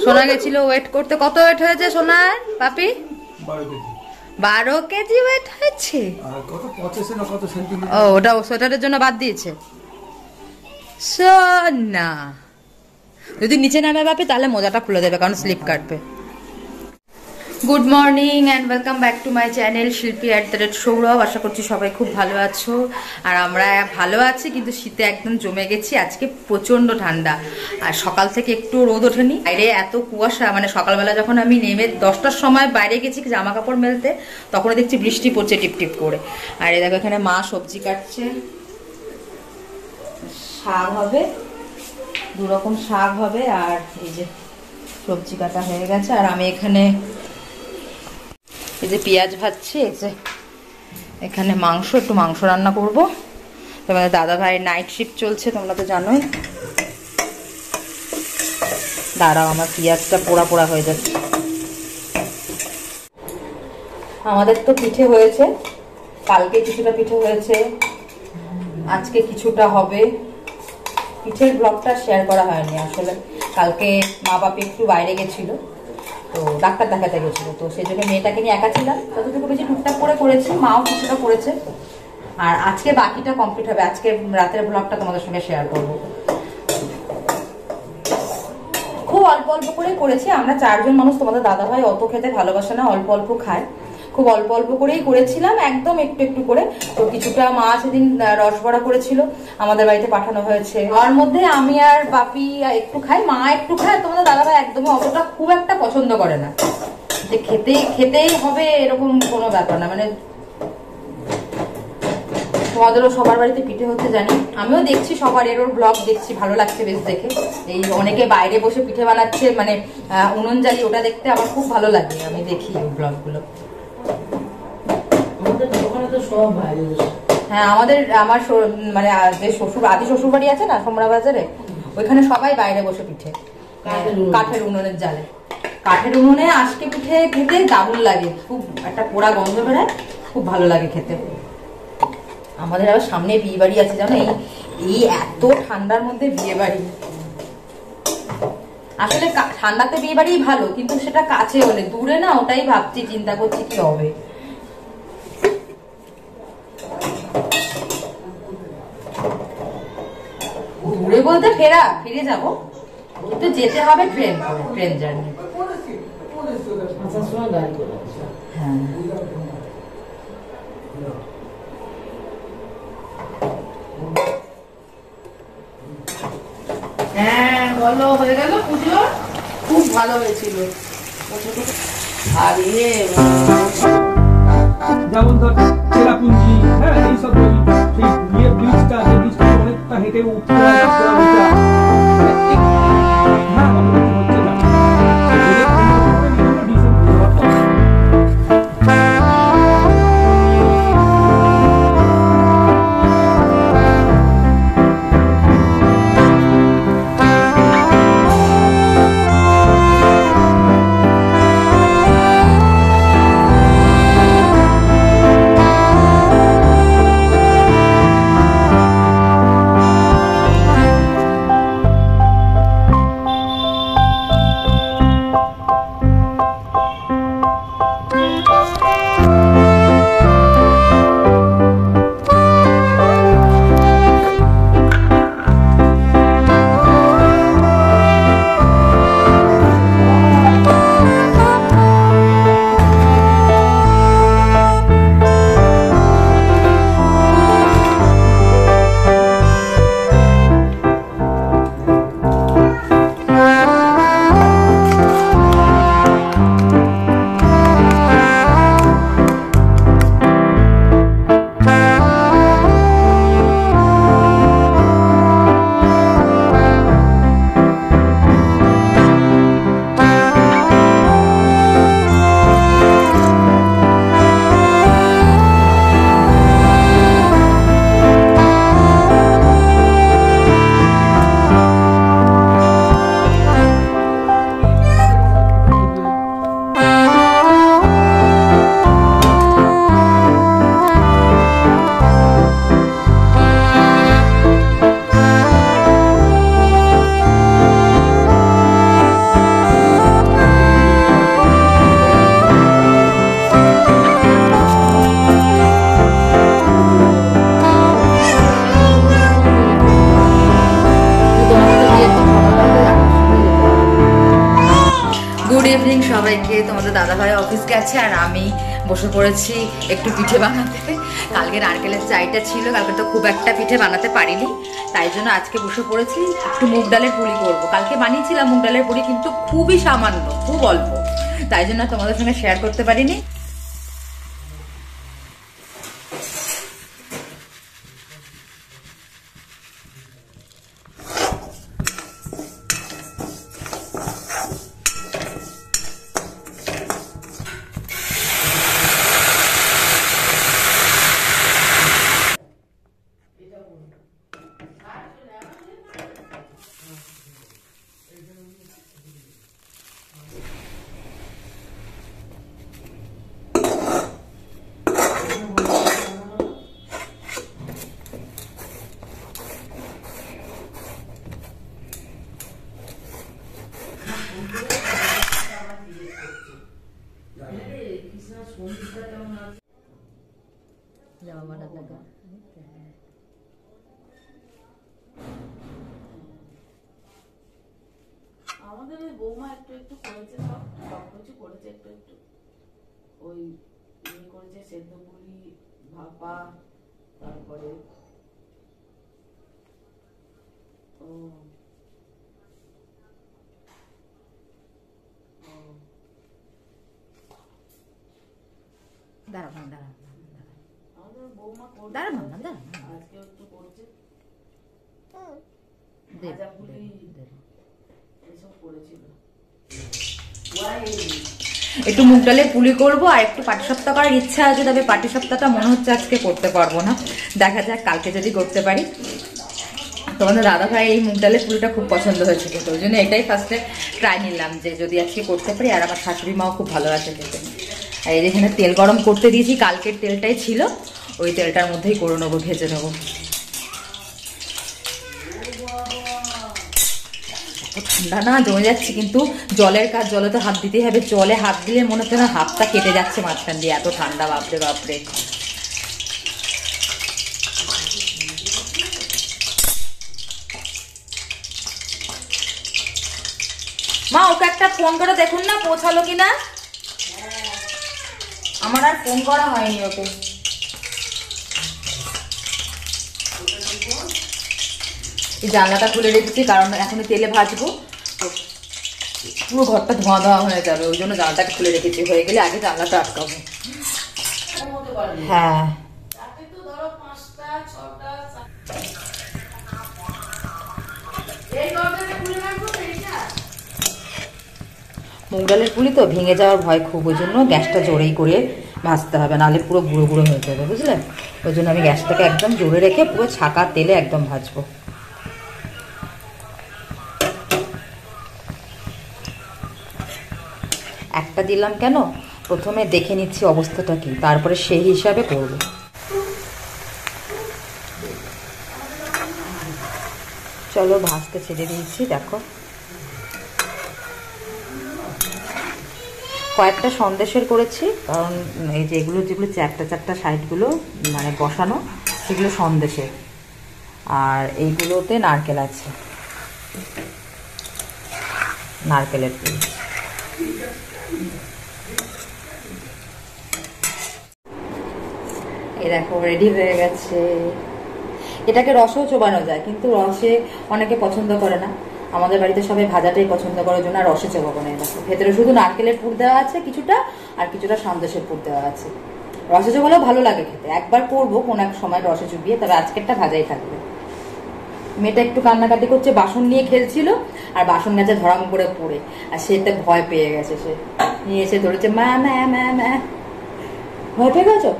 সোনা গেছিল ওয়েট করতে। কত ওয়েট হয়েছে সোনার পাপি? 12 কেজি ওয়েট হয়েছে। ও ওটা সোয়েটারের জন্য বাদ দিয়েছে। সোনা যদি নিচে নামে বাপি তাহলে মোজাটা খুলে দেবে, কারণ স্লিপ কাটবে। Good morning and welcome back to my channel শিল্পী @সৌরভ। আশা করছি সবাই খুব ভালো আছো, আর আমরা ভালো আছি, কিন্তু শীতে একদম জমে গেছি। আজকে প্রচণ্ড ঠান্ডা, আর সকাল থেকে একটু রোদ ওঠেনি, বাইরে এত কুয়াশা। মানে সকালবেলা যখন আমি নেমে 10টার সময় বাইরে গেছি জামা কাপড় মেলতে, তখন দেখছি বৃষ্টি পড়ছে টিপ টিপ করে। আর এই দেখো এখানে মা সবজি কাটছে, শাক হবে, 2 রকম শাক হবে, আর এই যে সবজি কাটা হয়ে গেছে। আর আমি এখানে এই যে পেঁয়াজ ভাজছি, এই যে এখানে একটু মাংস রান্না করবো। তোমাদের দাদা ভাইয়ের নাইট শিফট চলছে, তোমরা তো জানোই। দাঁড়াও, আমার পেঁয়াজটা পোড়া পোড়া হয়ে যাচ্ছে। আমাদের তো পিঠে হয়েছে, কালকে কিছুটা পিঠে হয়েছে, আজকে কিছুটা হবে। পিঠের ব্লগটা শেয়ার করা হয়নি আসলে। কালকে মা বাপি একটু বাইরে গেছিল, তো ডাক্তার দেখাতে গেছিলো, তো সেই জন্য মেয়েটাকে নিয়ে একা ছিলাম। যতটুকু বেশি টুকটাক করে করেছি, মাও কিছুটা করেছে। আর আজকে বাকিটা কমপ্লিট হবে, আজকে রাতের ব্লগটা তোমাদের সঙ্গে শেয়ার করবো। খুব অল্প অল্প করে করেছি, আমরা 4 জন মানুষ। তোমাদের দাদা ভাই অত খেতে ভালোবাসে না, অল্প অল্প খায়। খুব অল্প অল্প করেই করেছিলাম, একদম একটু একটু করে। তো কিছুটা মা সেদিন রসবড়া করেছিল, আমাদের বাড়িতে পাঠানো হয়েছে। ওর মধ্যে আমি আর বাপি একটু খাই, মা একটু খায়। তোমাদের দাদা ভাই একদমই অতটা খুব একটা পছন্দ করে না, যে খেতেই হবে এরকম কোনো ব্যাপার না। মানে তোমাদেরও সবার বাড়িতে পিঠে হচ্ছে জানি, আমিও দেখছি সবার এর ব্লগ দেখছি, ভালো লাগছে বেশ দেখে। এই অনেকে বাইরে বসে পিঠে বানাচ্ছে, মানে উনুন জ্বালি, ওটা দেখতে আমার খুব ভালো লাগে, আমি দেখি ব্লগগুলো। হ্যাঁ, আমার মানে যে আদি শ্বশুর বাড়ি আছে না সোমরা বাজারে, ওইখানে সবাই বাইরে বসে পিঠে, কাঠের উনুনের জ্বালে। কাঠের উনুনে আজকে পিঠে খেতে দারুণ লাগে, খুব একটা পোড়া গন্ধ বেরোয়, খুব ভালো লাগে খেতে। আমাদের আবার সামনে বিয়ে বাড়ি আছে জানো, এই এত ঠান্ডার মধ্যে বিয়ে বাড়ি। আসলে ঠান্ডাতে বিয়ে বাড়ি ভালো, কিন্তু সেটা কাছে হলে, দূরে না, ওটাই ভাবছি, চিন্তা করছি কি হবে। দূরে বলতে ফিরে যাব, কিন্তু যেতে হবে ট্রেন জার্নি। হ্যাঁ, হ্যাঁ বলো, হয়ে গেল পুজো? খুব ভালো হয়েছিল। আর যেমন ধর চেরাপুঞ্জি, হ্যাঁ এইসব সেই ব্রিজটা, যে ব্রিজটা অনেকটা হেঁটে উঠতে হয়, সবাইকে। তোমাদের দাদাভাই অফিস গেছে আর আমি বসে পড়েছি একটু পিঠে বানাতে। কালকে নারকেলের চাইটা ছিল, কালকে তো খুব একটা পিঠে বানাতে পারিনি, তাই জন্য আজকে বসে পড়েছি একটু মুগ ডালের পুলি করবো। কালকে বানিয়েছিলাম মুগ ডালের পুলি, কিন্তু খুবই সামান্য, খুব অল্প, তাই জন্য তোমাদের সঙ্গে শেয়ার করতে পারিনি। আমাদের ওই বৌমা একটু একটু করেছে, সব সব কিছু করেছে একটু একটু। ওই করেছে সেদ্ধ পুলি, ভাপা, তারপরে ও আমাদের বৌমা আজকে একটু করেছে, ভাজা পুলি এসব করেছিল। একটু মুগ ডালের পুলি করবো আর একটু পাটিসাপটা করার ইচ্ছা আছে, তবে পাটিসাপটাটা মনে হচ্ছে আজকে করতে পারবো না, দেখা যাক কালকে যদি করতে পারি। তোমাদের দাদাভাই এই মুগ ডালের পুলিটা খুব পছন্দ হয়েছে কিন্তু, ওই জন্য এটাই ফার্স্টে ট্রাই নিলাম যে যদি আজকে করতে পারি। আর আমার শাশুড়ি মাও খুব ভালোবাসে খেতে। আর এই যেখানে তেল গরম করতে দিয়েছি, কালকের তেলটাই ছিল, ওই তেলটার মধ্যেই করে নেবো, ভেজে নেবো। ঠান্ডা না জমে যাচ্ছে, কিন্তু জলের কাজ, জলে তো হাত দিতেই হবে, জলে হাত দিলে মনে হচ্ছে না হাতটা কেটে যাচ্ছে মাঝখান দিয়ে, এত ঠান্ডা, বাপরে বাপরে। মা ওকে একটা ফোন করে দেখুন না পৌঁছালো কিনা, আমার আর ফোন করা হয়নি ওকে। এই জানলাটা খুলে রেখেছি কারণ এখন তেলে ভাজবো, পুরো ঘরটা ধোঁয়া ধোঁয়া হয়ে যাবে, ওই জন্য জানলাটাকে খুলে রেখেছি, হয়ে গেলে আগে জানলাটা আটকাবো। হ্যাঁ মুগ ডালের পুলি তো ভেঙে যাওয়ার ভয় খুব, ওই জন্য গ্যাসটা জোরেই করে ভাজতে হবে, নাহলে পুরো গুঁড়ো গুঁড়ো হয়ে যাবে, বুঝলে? ওই জন্য আমি গ্যাসটাকে একদম জোরে রেখে পুরো ছাকা তেলে একদম ভাজবো। একটা দিলাম কেন, প্রথমে দেখে নিচ্ছি অবস্থাটা কি, তারপরে সেই হিসাবে করব। চলো ভাজতে ছেড়ে দিয়েছি, দেখো কয়েকটা সন্দেশের করেছি, কারণ এই যে এগুলো যেগুলো চ্যাপটা চ্যাপটা সাইডগুলো মানে বসানো, সেগুলো সন্দেশের, আর এইগুলোতে নারকেল আছে, নারকেলের পুর। এই দেখো রেডি হয়ে গেছে। এটাকে রসেও চোবানো যায়, কিন্তু রসে অনেকে পছন্দ করে না, আমাদের বাড়িতে সবাই ভাজাটাই পছন্দ করার জন্য আর রসে চোবাবো না। দেখো ভেতরে শুধু নারকেলের পুর দেওয়া আছে কিছুটা, আর কিছুটা সন্দেশের পুর দেওয়া আছে। রসে চোবালেও ভালো লাগে খেতে, একবার করবো কোন এক সময় রসে চুবিয়ে, তবে আজকেরটা ভাজাই থাকবে। মেয়েটা একটু কান্নাকাটি করছে, বাসন নিয়ে খেলছিল, আর বাসন গেছে ধরাম করে পড়ে, আর সেটা ভয় পেয়ে গেছে, সে নিয়ে এসে ধরেছে মা মা মা মা। ভয় পেয়ে গেছো?